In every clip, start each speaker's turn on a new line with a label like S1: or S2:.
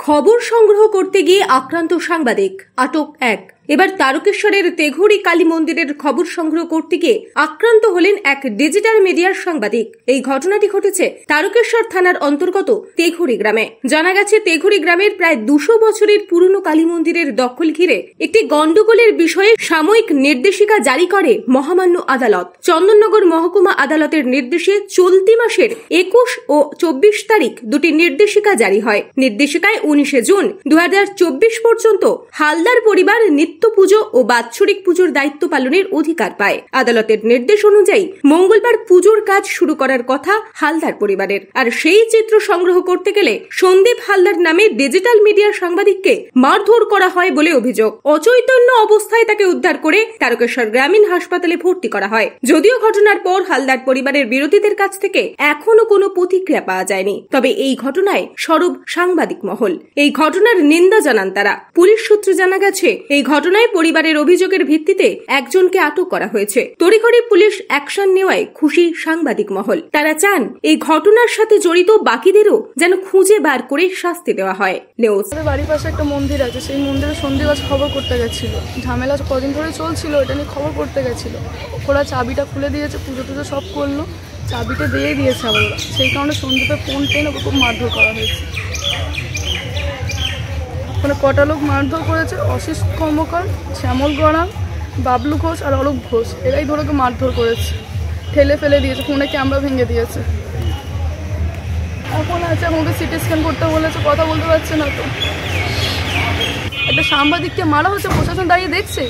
S1: খবর সংগ্রহ করতে গিয়ে আক্রান্ত সাংবাদিক, আটক এক। এবার তারকেশ্বরের তেঘুরি কালী মন্দিরের খবর সংগ্রহ করতে গিয়ে আক্রান্ত হলেন এক ডিজিটাল মিডিয়ার সাংবাদিক। এই ঘটনাটি ঘটেছে তারকেশ্বর থানার অন্তর্গত তেঘুরি গ্রামে। জানা গেছে, তেঘুরি গ্রামের প্রায় 200 বছরের পুরনো কালী মন্দিরের দখল ঘিরে একটি গন্ডগোলের বিষয়ে সাময়িক নির্দেশিকা জারি করে মহামান্য আদালত। চন্দননগর মহকুমা আদালতের নির্দেশে চলতি মাসের 21 ও 24 তারিখ দুটি নির্দেশিকা জারি হয়। নির্দেশিকায় 19 জুন 2024 পর্যন্ত হালদার পরিবার নিত্য পুজো ও বাৎসরিক পুজোর দায়িত্ব পালনের অধিকার পায়। আদালতের নির্দেশ অনুযায়ী মঙ্গলবার পুজোর কাজ শুরু করার কথা হালদার পরিবারের। আর সেই চিত্র সংগ্রহ করতে গেলে সন্দীপ হালদার নামে ডিজিটাল মিডিয়ার সাংবাদিককে মারধর করা হয় বলে অভিযোগ। অচৈতন্য অবস্থায় তাকে উদ্ধার করে তারকেশ্বর গ্রামীণ হাসপাতালে ভর্তি করা হয়। যদিও ঘটনার পর হালদার পরিবারের বিরোধীদের কাছ থেকে এখনো কোনো প্রতিক্রিয়া পাওয়া যায়নি। তবে এই ঘটনায় সরব সাংবাদিক মহল। এই ঘটনার নিন্দা জানান তারা। পুলিশ সূত্রে জানা গেছে, এই ঘটনায় পরিবারের অভিযোগের ভিত্তিতে একজনকে আটক করা হয়েছে। তড়িঘড়ি পুলিশ অ্যাকশন নেওয়ায় খুশি সাংবাদিক মহল। তারা চান এই ঘটনার সাথে জড়িত বাকিদেরও যেন খুঁজে বার করে শাস্তি দেওয়া হয়।
S2: বাড়ির পাশে একটা মন্দির আছে, সেই মন্দিরে সন্ধ্যেবাজ খবর করতে গেছিল। ঝামেলা কদিন ধরে চলছিল, এটা নিয়ে খবর করতে গেছিল। ওরা চাবিটা খুলে দিয়েছে, পুজো টুজো সব করলো, চাবিটা দিয়ে দিয়েছে আবার ওরা। সেই কারণে সন্ধ্যেতে ফোন টেন ওকে খুব মারধর করা হয়েছে। মানে কটা লোক মারধর করেছে, অশিস কর্মকার, শ্যামল গড়া, বাবলু ঘোষ আর অরূপ ঘোষ, এরাই ধরে ওকে মারধর করেছে, ঠেলে ফেলে দিয়েছে, ফোনে ক্যামেরা ভেঙে দিয়েছে। এখন আছে, আমাকে সিটি স্ক্যান করতে বলেছে, কথা বলতে পারছে না। তো একটা সাংবাদিককে মারা হচ্ছে, প্রশাসন দাঁড়িয়ে দেখছে।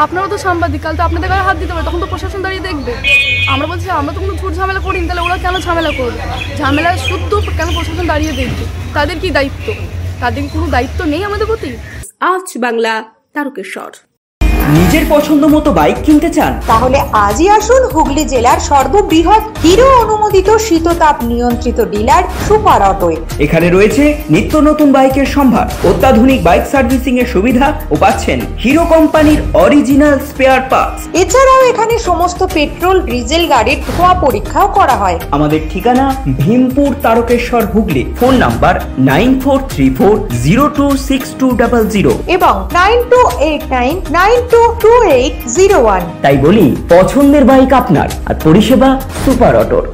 S2: আপনারাও তো সাংবাদিক, কাল তো আপনাদের গায়ে হাত দিতে পারে, তখন তো প্রশাসন দাঁড়িয়ে দেখবে। আমরা বলছি আমরা তো কোনো ঝুট ঝামেলা করিনি, তাহলে ওরা কেন ঝামেলা করবে? ঝামেলা শুদ্ধ কেন প্রশাসন দাঁড়িয়ে দেখবে? তাদের কি দায়িত্ব? তাদের কোনো দায়িত্ব নেই আমাদের প্রতি?
S1: আজ বাংলা, তারকেশ্বর।
S3: নিজের পছন্দ মতো বাইক কিনতে চান?
S4: তাহলে আজই আসুন হুগলি জেলার সর্ববৃহৎ হিরো অনুমোদিত শীততাপ নিয়ন্ত্রিত ডিলার সুপার অটোয়।
S3: এখানে রয়েছে নিত্য নতুন বাইকের সম্ভার, অত্যাধুনিক বাইক সার্ভিসিং এর সুবিধা ও পাচ্ছেন হিরো কোম্পানির অরিজিনাল স্পেয়ার পার্টস।
S4: এছাড়াও এখানে সমস্ত পেট্রোল ডিজেল গাড়ির ধোঁয়া পরীক্ষাও করা হয়।
S3: আমাদের ঠিকানা ভীমপুর, তারকেশ্বর, হুগলি। ফোন নাম্বার 9434026200
S4: এবং 9289922801।
S3: তাই বলি, পছন্দের বাইক আপনার আর পরিষেবা সুপার অটোর।